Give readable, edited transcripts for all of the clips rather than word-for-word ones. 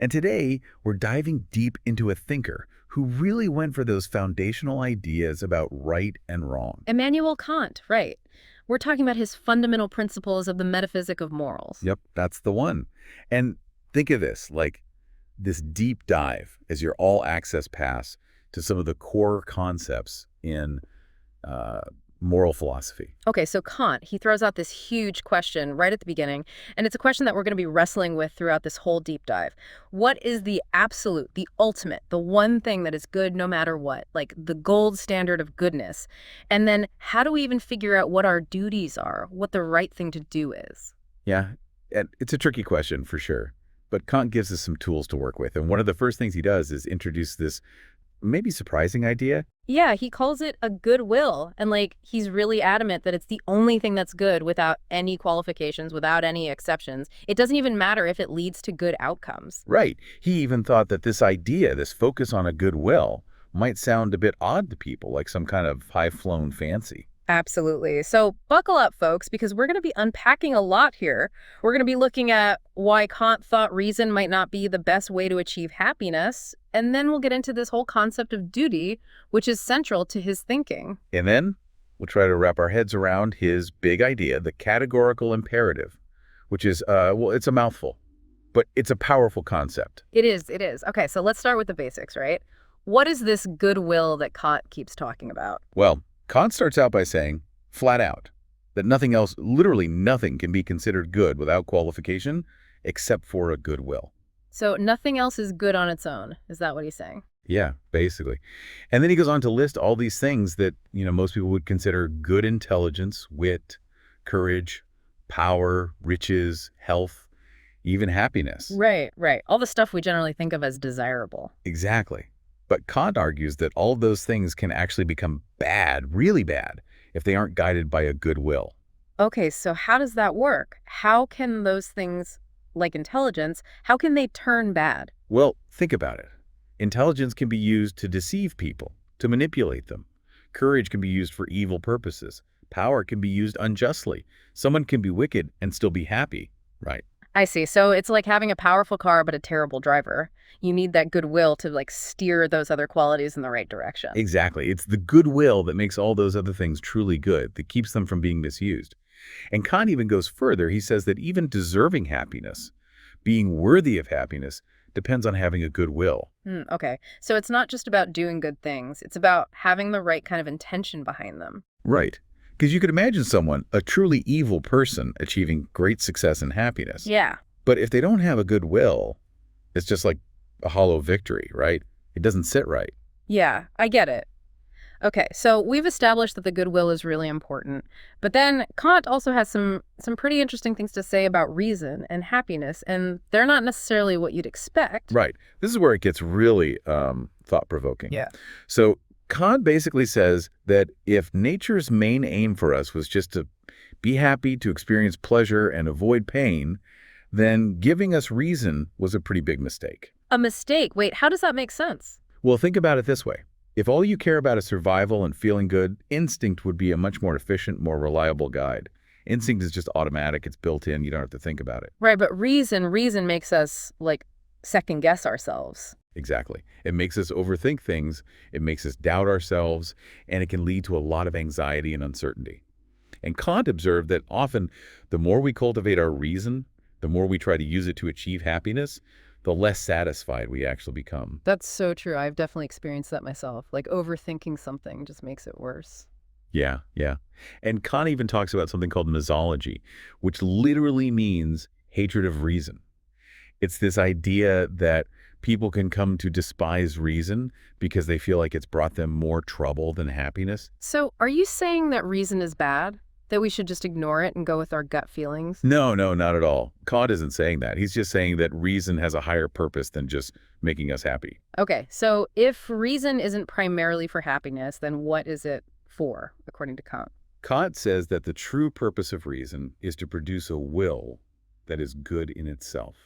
And today, we're diving deep into a thinker who really went for those foundational ideas about right and wrong. Immanuel Kant, right. We're talking about his fundamental principles of the metaphysic of morals. Yep, that's the one. And think of this, like this deep dive as your all-access pass to some of the core concepts in uh, moral philosophy. Okay, so Kant, he throws out this huge question right at the beginning, and it's a question that we're going to be wrestling with throughout this whole deep dive. What is the absolute, the ultimate, the one thing that is good no matter what, like the gold standard of goodness? And then how do we even figure out what our duties are, what the right thing to do is? Yeah, and it's a tricky question for sure. But Kant gives us some tools to work with. And one of the first things he does is introduce this maybe surprising idea. Yeah, he calls it a goodwill. And he's really adamant that it's the only thing that's good without any qualifications, without any exceptions. It doesn't even matter if it leads to good outcomes. Right. He even thought that this idea, this focus on a goodwill, might sound a bit odd to people, like some kind of high-flown fancy. Absolutely. So buckle up, folks, because we're going to be unpacking a lot here. We're going to be looking at why Kant thought reason might not be the best way to achieve happiness. And then we'll get into this whole concept of duty, which is central to his thinking. And then we'll try to wrap our heads around his big idea, the categorical imperative, which is, well, it's a mouthful, but it's a powerful concept. It is, it is. Okay, so let's start with the basics, right? What is this goodwill that Kant keeps talking about? Well, Kant starts out by saying, flat out, that nothing else, literally nothing, can be considered good without qualification except for a goodwill. So nothing else is good on its own. Is that what he's saying? Yeah, basically. And then he goes on to list all these things that, most people would consider good intelligence, wit, courage, power, riches, health, even happiness. Right, right. All the stuff we generally think of as desirable. Exactly. But Kant argues that all of those things can actually become bad, really bad, if they aren't guided by a good will. Okay, so how does that work? How can those things, like intelligence, how can they turn bad? Well, think about it. Intelligence can be used to deceive people, to manipulate them. Courage can be used for evil purposes. Power can be used unjustly. Someone can be wicked and still be happy, right? I see. So it's like having a powerful car but a terrible driver. You need that goodwill to steer those other qualities in the right direction. Exactly. It's the goodwill that makes all those other things truly good, that keeps them from being misused. And Kant even goes further. He says that even deserving happiness, being worthy of happiness, depends on having a good will. Okay. So it's not just about doing good things. It's about having the right kind of intention behind them. Right. Because you could imagine someone, a truly evil person, achieving great success and happiness. Yeah. But if they don't have a good will, it's just like a hollow victory, right? It doesn't sit right. Yeah, I get it. Okay, so we've established that the goodwill is really important. But then Kant also has some pretty interesting things to say about reason and happiness, and they're not necessarily what you'd expect. Right. This is where it gets really thought-provoking. Yeah. So Kant basically says that if nature's main aim for us was just to be happy, to experience pleasure, and avoid pain, then giving us reason was a pretty big mistake. A mistake? Wait, how does that make sense? Well, think about it this way. If all you care about is survival and feeling good, instinct would be a much more efficient, more reliable guide. Instinct is just automatic. It's built in. You don't have to think about it. Right, but reason makes us, second guess ourselves. Exactly. It makes us overthink things. It makes us doubt ourselves, and it can lead to a lot of anxiety and uncertainty. And Kant observed that often the more we cultivate our reason, the more we try to use it to achieve happiness, the less satisfied we actually become. That's so true. I've definitely experienced that myself. Overthinking something just makes it worse. Yeah, yeah. And Kant even talks about something called nosology, which literally means hatred of reason. It's this idea that people can come to despise reason because they feel like it's brought them more trouble than happiness. So are you saying that reason is bad? That we should just ignore it and go with our gut feelings? No, not at all. Kant isn't saying that. He's just saying that reason has a higher purpose than just making us happy. Okay, so if reason isn't primarily for happiness, then what is it for, according to Kant? Kant says that the true purpose of reason is to produce a will that is good in itself.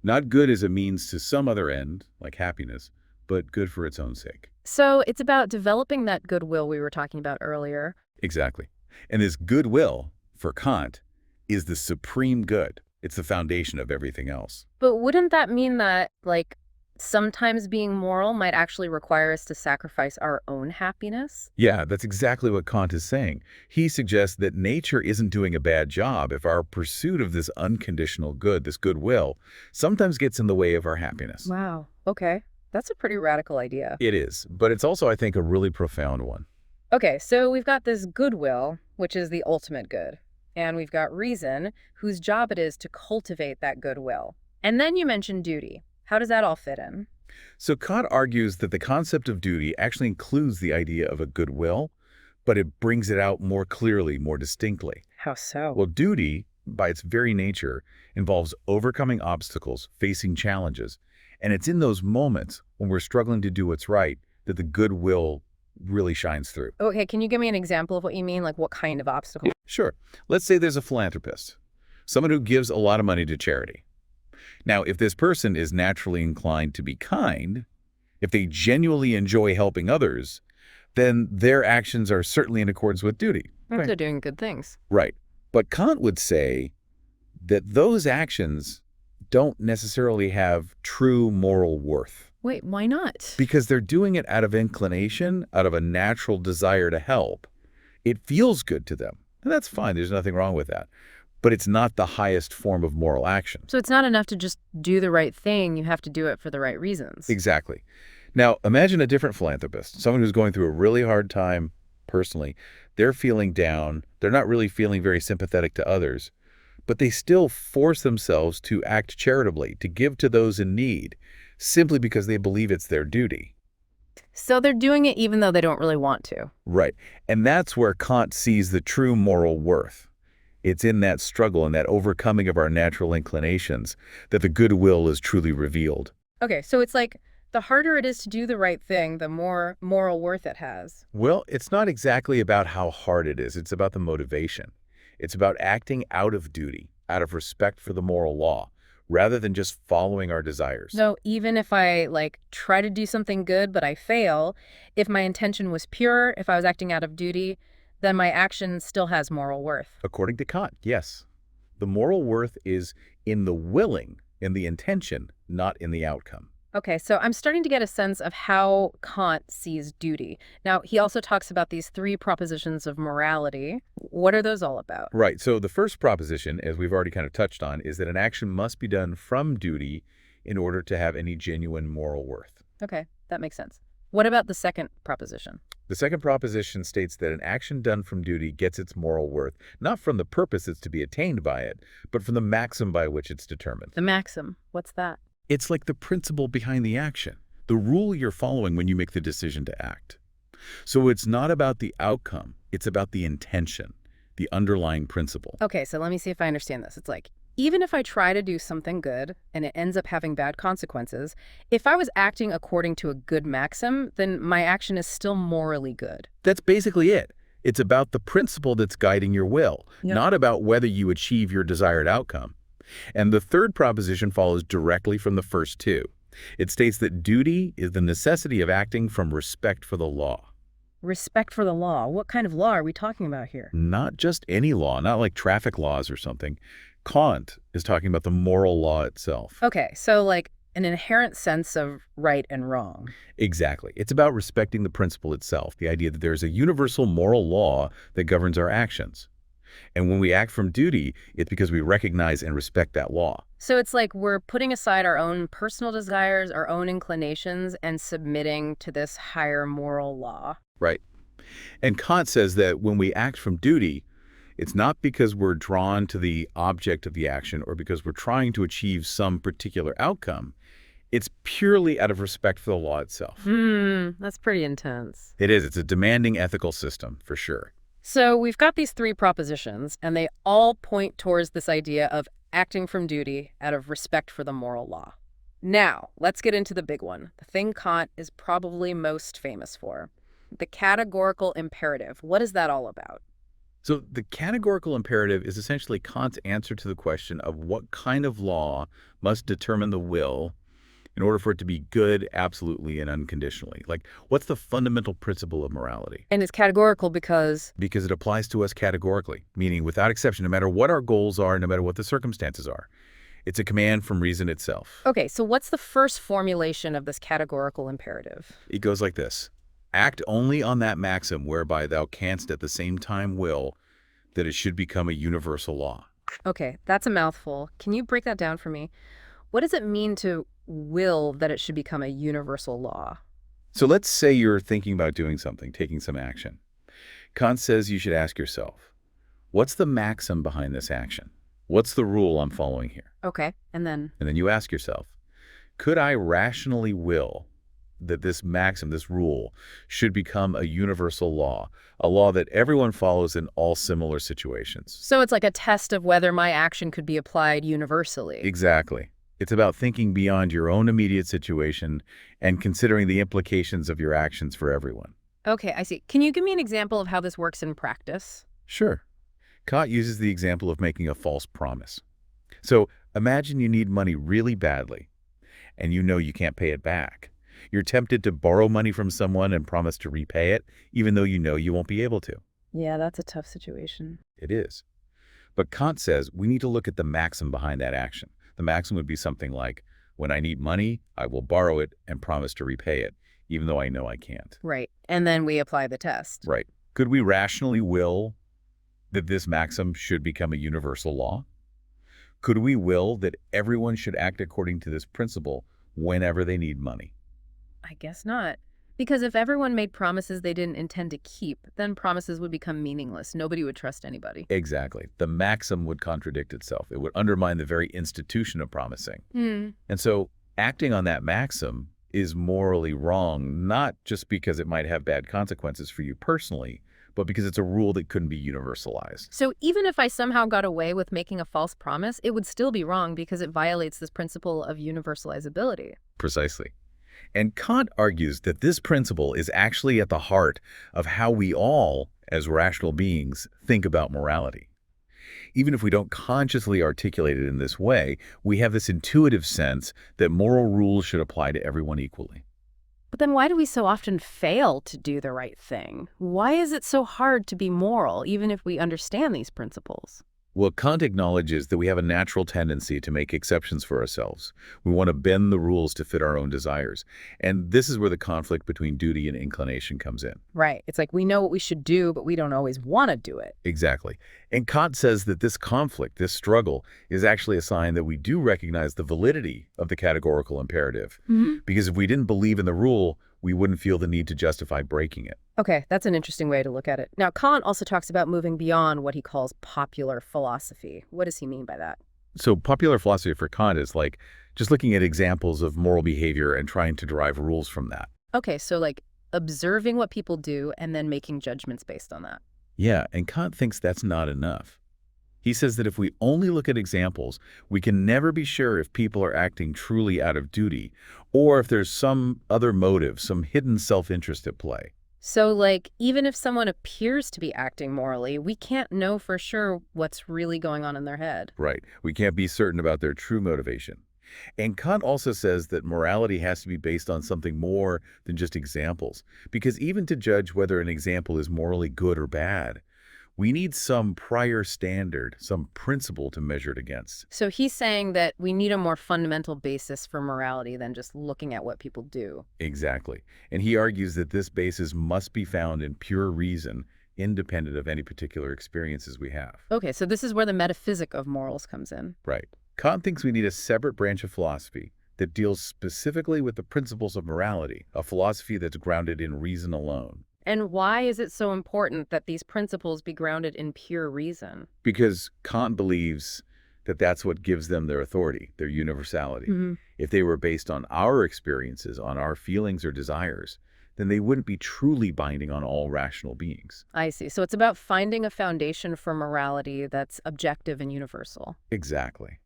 Not good as a means to some other end, like happiness, but good for its own sake. So it's about developing that goodwill we were talking about earlier. Exactly. And this goodwill, for Kant, is the supreme good. It's the foundation of everything else. But wouldn't that mean that, like, sometimes being moral might actually require us to sacrifice our own happiness? Yeah, that's exactly what Kant is saying. He suggests that nature isn't doing a bad job if our pursuit of this unconditional good, this goodwill, sometimes gets in the way of our happiness. Wow. Okay. That's a pretty radical idea. It is, but it's also, I think, a really profound one. Okay, so we've got this goodwill, which is the ultimate good. And we've got reason, whose job it is to cultivate that goodwill. And then you mentioned duty. How does that all fit in? So Kant argues that the concept of duty actually includes the idea of a goodwill, but it brings it out more clearly, more distinctly. How so? Well, duty, by its very nature, involves overcoming obstacles, facing challenges. And it's in those moments when we're struggling to do what's right that the goodwill really shines through. Okay, can you give me an example of what you mean? Like what kind of obstacle? Sure. Let's say there's a philanthropist, someone who gives a lot of money to charity. Now, if this person is naturally inclined to be kind, if they genuinely enjoy helping others, then their actions are certainly in accordance with duty. They're doing good things. Right. But Kant would say that those actions don't necessarily have true moral worth Wait, why not? because they're doing it out of inclination, out of a natural desire to help. It feels good to them. And that's fine. There's nothing wrong with that. But it's not the highest form of moral action. So it's not enough to just do the right thing. You have to do it for the right reasons. Exactly. Now, imagine a different philanthropist, someone who's going through a really hard time personally. They're feeling down. They're not really feeling very sympathetic to others, but they still force themselves to act charitably, to give to those in need, simply because they believe it's their duty. So they're doing it even though they don't really want to. Right. And that's where Kant sees the true moral worth. It's in that struggle and that overcoming of our natural inclinations that the goodwill is truly revealed. Okay, so it's like the harder it is to do the right thing, the more moral worth it has. Well, it's not exactly about how hard it is. It's about the motivation. It's about acting out of duty, out of respect for the moral law, rather than just following our desires. So even if I try to do something good but I fail, if my intention was pure, if I was acting out of duty, then my action still has moral worth. According to Kant, yes. The moral worth is in the willing, in the intention, not in the outcome. Okay, so I'm starting to get a sense of how Kant sees duty. Now, he also talks about these three propositions of morality. What are those all about? Right. So the first proposition, as we've already kind of touched on, is that an action must be done from duty in order to have any genuine moral worth. Okay, that makes sense. What about the second proposition? The second proposition states that an action done from duty gets its moral worth, not from the purpose that's to be attained by it, but from the maxim by which it's determined. The maxim. What's that? It's like the principle behind the action, the rule you're following when you make the decision to act. So it's not about the outcome, it's about the intention, the underlying principle. Okay, so let me see if I understand this. It's like, even if I try to do something good and it ends up having bad consequences, if I was acting according to a good maxim, then my action is still morally good. That's basically it. It's about the principle that's guiding your will, not about whether you achieve your desired outcome. And the third proposition follows directly from the first two. It states that duty is the necessity of acting from respect for the law. Respect for the law. What kind of law are we talking about here? Not just any law, not like traffic laws or something. Kant is talking about the moral law itself. Okay, so like an inherent sense of right and wrong. Exactly. It's about respecting the principle itself, the idea that there is a universal moral law that governs our actions. And when we act from duty, it's because we recognize and respect that law. So it's like we're putting aside our own personal desires, our own inclinations, and submitting to this higher moral law. Right. And Kant says that when we act from duty, it's not because we're drawn to the object of the action or because we're trying to achieve some particular outcome. It's purely out of respect for the law itself. That's pretty intense. It is. It's a demanding ethical system, for sure. So we've got these three propositions, and they all point towards this idea of acting from duty out of respect for the moral law. Now, let's get into the big one, the thing Kant is probably most famous for, the categorical imperative. What is that all about? So the categorical imperative is essentially Kant's answer to the question of what kind of law must determine the will in order for it to be good absolutely and unconditionally. Like, what's the fundamental principle of morality? And it's categorical because... Because it applies to us categorically, meaning without exception, no matter what our goals are, no matter what the circumstances are. It's a command from reason itself. Okay, so what's the first formulation of this categorical imperative? It goes like this. Act only on that maxim whereby thou canst at the same time will that it should become a universal law. Okay, that's a mouthful. Can you break that down for me? What does it mean to will that it should become a universal law? So let's say you're thinking about doing something, taking some action. Kant says you should ask yourself, what's the maxim behind this action? What's the rule I'm following here? Okay, and then... And then you ask yourself, could I rationally will that this maxim, this rule, should become a universal law, a law that everyone follows in all similar situations? So it's like a test of whether my action could be applied universally. Exactly. It's about thinking beyond your own immediate situation and considering the implications of your actions for everyone. Okay, I see. Can you give me an example of how this works in practice? Sure. Kant uses the example of making a false promise. So imagine you need money really badly, and you know you can't pay it back. You're tempted to borrow money from someone and promise to repay it, even though you know you won't be able to. Yeah, that's a tough situation. It is. But Kant says we need to look at the maxim behind that action. The maxim would be something like, when I need money, I will borrow it and promise to repay it, even though I know I can't. Right. And then we apply the test. Right. Could we rationally will that this maxim should become a universal law? Could we will that everyone should act according to this principle whenever they need money? I guess not. Because if everyone made promises they didn't intend to keep, then promises would become meaningless. Nobody would trust anybody. Exactly. The maxim would contradict itself. It would undermine the very institution of promising. And so acting on that maxim is morally wrong, not just because it might have bad consequences for you personally, but because it's a rule that couldn't be universalized. So even if I somehow got away with making a false promise, it would still be wrong because it violates this principle of universalizability. Precisely. And Kant argues that this principle is actually at the heart of how we all, as rational beings, think about morality. Even if we don't consciously articulate it in this way, we have this intuitive sense that moral rules should apply to everyone equally. But then why do we so often fail to do the right thing? Why is it so hard to be moral, even if we understand these principles? Well, Kant acknowledges that we have a natural tendency to make exceptions for ourselves. We want to bend the rules to fit our own desires. And this is where the conflict between duty and inclination comes in. Right. It's like we know what we should do, but we don't always want to do it. Exactly. And Kant says that this conflict, this struggle, is actually a sign that we do recognize the validity of the categorical imperative. Because if we didn't believe in the rule, we wouldn't feel the need to justify breaking it. Okay, that's an interesting way to look at it. Now, Kant also talks about moving beyond what he calls popular philosophy. What does he mean by that? So popular philosophy for Kant is like just looking at examples of moral behavior and trying to derive rules from that. Okay, so like observing what people do and then making judgments based on that. Yeah, and Kant thinks that's not enough. He says that if we only look at examples, we can never be sure if people are acting truly out of duty or if there's some other motive, some hidden self-interest at play. So like, even if someone appears to be acting morally, we can't know for sure what's really going on in their head. Right. We can't be certain about their true motivation. And Kant also says that morality has to be based on something more than just examples, because even to judge whether an example is morally good or bad, we need some prior standard, some principle to measure it against. So he's saying that we need a more fundamental basis for morality than just looking at what people do. Exactly. And he argues that this basis must be found in pure reason, independent of any particular experiences we have. Okay, so this is where the metaphysic of morals comes in. Right. Kant thinks we need a separate branch of philosophy that deals specifically with the principles of morality, a philosophy that's grounded in reason alone. And why is it so important that these principles be grounded in pure reason? Because Kant believes that that's what gives them their authority, their universality. If they were based on our experiences, on our feelings or desires, then they wouldn't be truly binding on all rational beings. I see. So it's about finding a foundation for morality that's objective and universal. Exactly.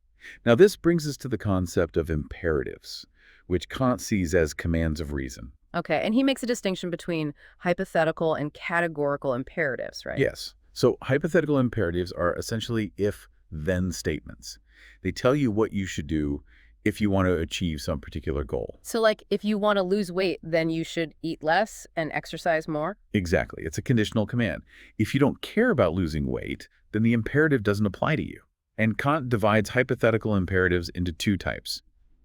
Now this brings us to the concept of imperatives, which Kant sees as commands of reason. Okay, and he makes a distinction between hypothetical and categorical imperatives, right? Yes. So hypothetical imperatives are essentially if-then statements. They tell you what you should do if you want to achieve some particular goal. So, like, if you want to lose weight, then you should eat less and exercise more? Exactly. It's a conditional command. If you don't care about losing weight, then the imperative doesn't apply to you. And Kant divides hypothetical imperatives into two types: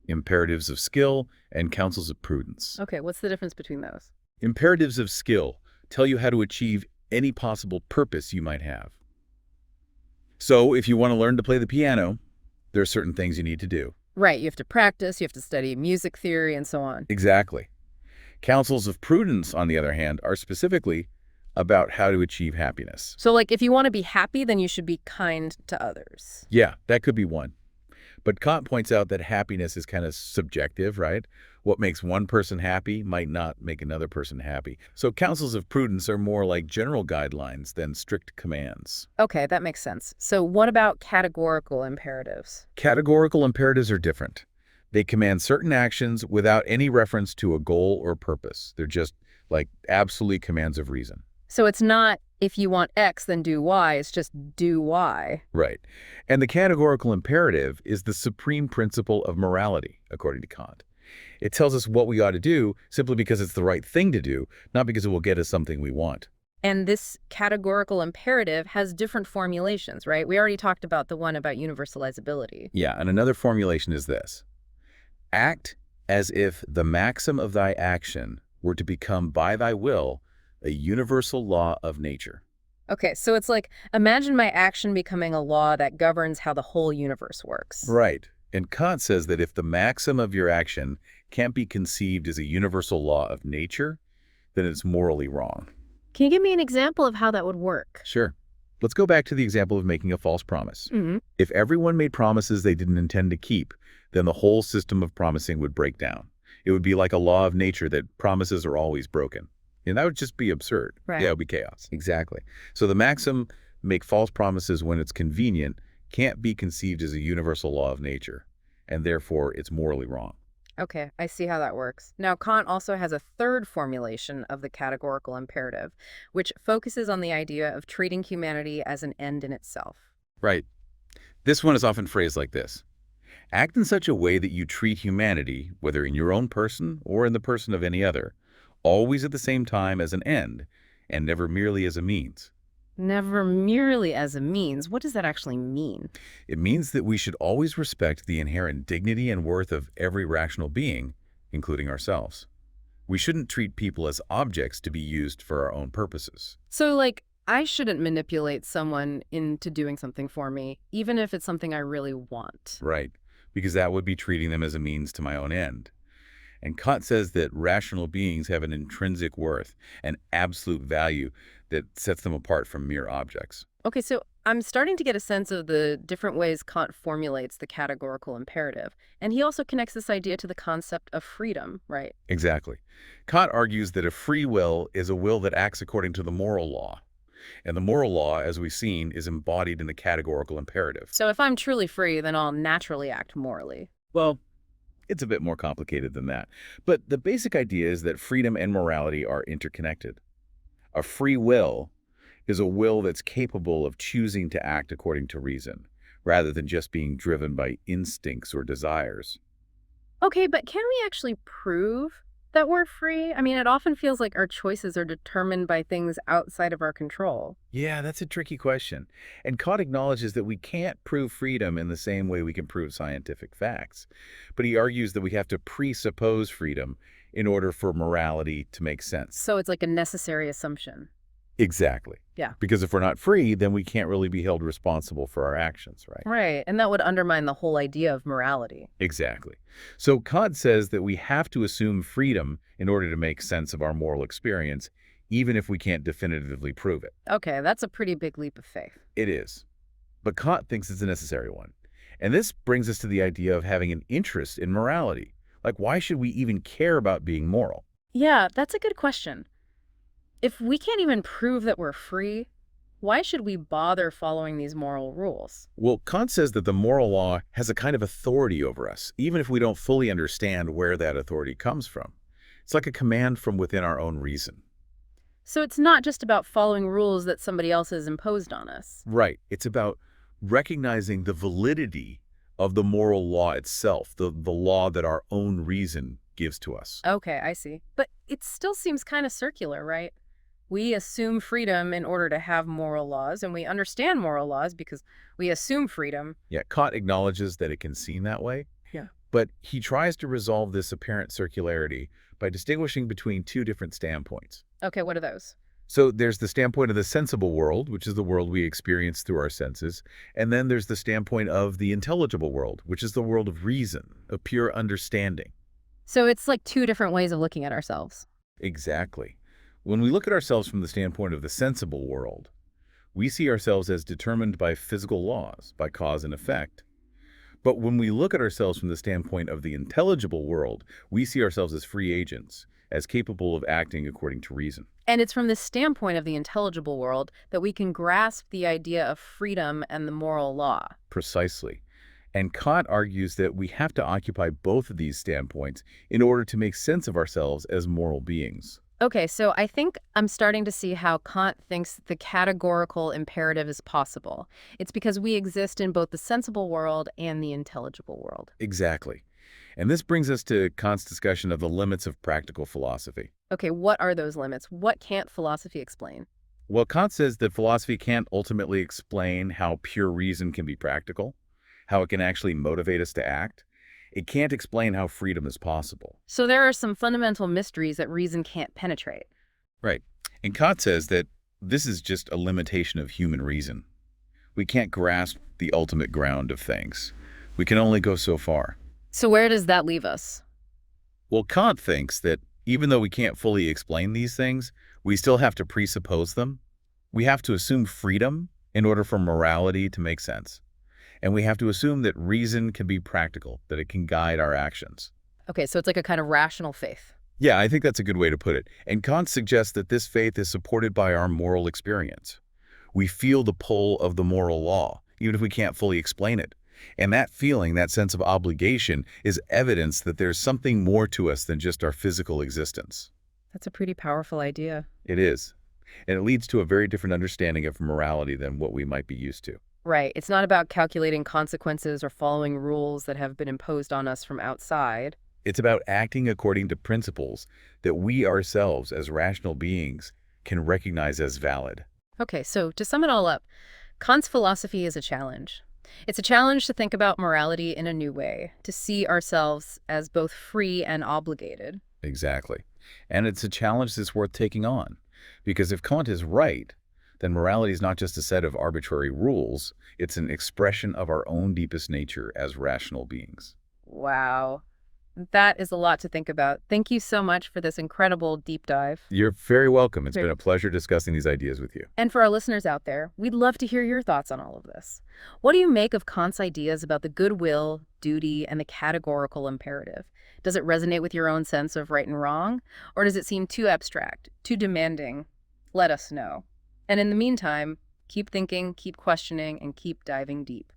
imperatives of skill and counsels of prudence. Okay, what's the difference between those? Imperatives of skill tell you how to achieve any possible purpose you might have. So if you want to learn to play the piano, there are certain things you need to do. Right, you have to practice, you have to study music theory, and so on. Exactly. Counsels of prudence, on the other hand, are specifically about how to achieve happiness. So, like, if you want to be happy, then you should be kind to others. Yeah, that could be one. But Kant points out that happiness is kind of subjective, right? What makes one person happy might not make another person happy. So counsels of prudence are more like general guidelines than strict commands. Okay, that makes sense. So what about categorical imperatives? Categorical imperatives are different. They command certain actions without any reference to a goal or purpose. They're just like absolute commands of reason. So it's not if you want X, then do Y. It's just do Y. Right. And the categorical imperative is the supreme principle of morality, according to Kant. It tells us what we ought to do simply because it's the right thing to do, not because it will get us something we want. And this categorical imperative has different formulations, right? We already talked about the one about universalizability. Yeah, and another formulation is this: act as if the maxim of thy action were to become by thy will a universal law of nature. Okay, so it's like, imagine my action becoming a law that governs how the whole universe works. Right. And Kant says that if the maxim of your action can't be conceived as a universal law of nature, then it's morally wrong. Can you give me an example of how that would work? Sure. Let's go back to the example of making a false promise. If everyone made promises they didn't intend to keep, then the whole system of promising would break down. It would be like a law of nature that promises are always broken. And that would just be absurd. Right. Yeah, it would be chaos. Exactly. So the maxim, make false promises when it's convenient, can't be conceived as a universal law of nature, and therefore it's morally wrong. Okay, I see how that works. Now, Kant also has a third formulation of the categorical imperative, which focuses on the idea of treating humanity as an end in itself. Right. This one is often phrased like this: act in such a way that you treat humanity, whether in your own person or in the person of any other, always at the same time as an end, and never merely as a means. Never merely as a means. What does that actually mean? It means that we should always respect the inherent dignity and worth of every rational being, including ourselves. We shouldn't treat people as objects to be used for our own purposes. So, like, I shouldn't manipulate someone into doing something for me, even if it's something I really want. Right, because that would be treating them as a means to my own end. And Kant says that rational beings have an intrinsic worth, an absolute value that sets them apart from mere objects. Okay, so I'm starting to get a sense of the different ways Kant formulates the categorical imperative. And he also connects this idea to the concept of freedom, right? Exactly. Kant argues that a free will is a will that acts according to the moral law. And the moral law, as we've seen, is embodied in the categorical imperative. So if I'm truly free, then I'll naturally act morally. Well, it's a bit more complicated than that. But the basic idea is that freedom and morality are interconnected. A free will is a will that's capable of choosing to act according to reason, rather than just being driven by instincts or desires. Okay, but can we actually prove that we're free? I mean, it often feels like our choices are determined by things outside of our control. Yeah, that's a tricky question. And Kant acknowledges that we can't prove freedom in the same way we can prove scientific facts. But he argues that we have to presuppose freedom in order for morality to make sense. So it's like a necessary assumption. Exactly. Yeah. Because if we're not free, then we can't really be held responsible for our actions, right? Right, and that would undermine the whole idea of morality. Exactly. So Kant says that we have to assume freedom in order to make sense of our moral experience, even if we can't definitively prove it. Okay, that's a pretty big leap of faith. It is. But Kant thinks it's a necessary one. And this brings us to the idea of having an interest in morality. Like, why should we even care about being moral? Yeah, that's a good question. If we can't even prove that we're free, why should we bother following these moral rules? Well, Kant says that the moral law has a kind of authority over us, even if we don't fully understand where that authority comes from. It's like a command from within our own reason. So it's not just about following rules that somebody else has imposed on us. Right. It's about recognizing the validity of the moral law itself, the law that our own reason gives to us. Okay, I see. But it still seems kind of circular, right? We assume freedom in order to have moral laws, and we understand moral laws because we assume freedom. Yeah, Kant acknowledges that it can seem that way, Yeah. but he tries to resolve this apparent circularity by distinguishing between two different standpoints. Okay, what are those? So there's the standpoint of the sensible world, which is the world we experience through our senses, and then there's the standpoint of the intelligible world, which is the world of reason, of pure understanding. So it's like two different ways of looking at ourselves. Exactly. When we look at ourselves from the standpoint of the sensible world, we see ourselves as determined by physical laws, by cause and effect. But when we look at ourselves from the standpoint of the intelligible world, we see ourselves as free agents, as capable of acting according to reason. And it's from the standpoint of the intelligible world that we can grasp the idea of freedom and the moral law. Precisely. And Kant argues that we have to occupy both of these standpoints in order to make sense of ourselves as moral beings. Okay, so I think I'm starting to see how Kant thinks the categorical imperative is possible. It's because we exist in both the sensible world and the intelligible world. Exactly. And this brings us to Kant's discussion of the limits of practical philosophy. Okay, what are those limits? What can't philosophy explain? Well, Kant says that philosophy can't ultimately explain how pure reason can be practical, how it can actually motivate us to act. It can't explain how freedom is possible. So there are some fundamental mysteries that reason can't penetrate. Right. And Kant says that this is just a limitation of human reason. We can't grasp the ultimate ground of things. We can only go so far. So where does that leave us? Well, Kant thinks that even though we can't fully explain these things, we still have to presuppose them. We have to assume freedom in order for morality to make sense. And we have to assume that reason can be practical, that it can guide our actions. Okay, so it's like a kind of rational faith. Yeah, I think that's a good way to put it. And Kant suggests that this faith is supported by our moral experience. We feel the pull of the moral law, even if we can't fully explain it. And that feeling, that sense of obligation, is evidence that there's something more to us than just our physical existence. That's a pretty powerful idea. It is. And it leads to a very different understanding of morality than what we might be used to. Right. It's not about calculating consequences or following rules that have been imposed on us from outside. It's about acting according to principles that we ourselves, as rational beings, can recognize as valid. Okay, so to sum it all up, Kant's philosophy is a challenge. It's a challenge to think about morality in a new way, to see ourselves as both free and obligated. Exactly. And it's a challenge that's worth taking on. Because if Kant is right, then morality is not just a set of arbitrary rules, it's an expression of our own deepest nature as rational beings. Wow. That is a lot to think about. Thank you so much for this incredible deep dive. You're very welcome. It's Great. been a pleasure discussing these ideas with you. And for our listeners out there, we'd love to hear your thoughts on all of this. What do you make of Kant's ideas about the goodwill, duty, and the categorical imperative? Does it resonate with your own sense of right and wrong? Or does it seem too abstract, too demanding? Let us know. And in the meantime, keep thinking, keep questioning, and keep diving deep.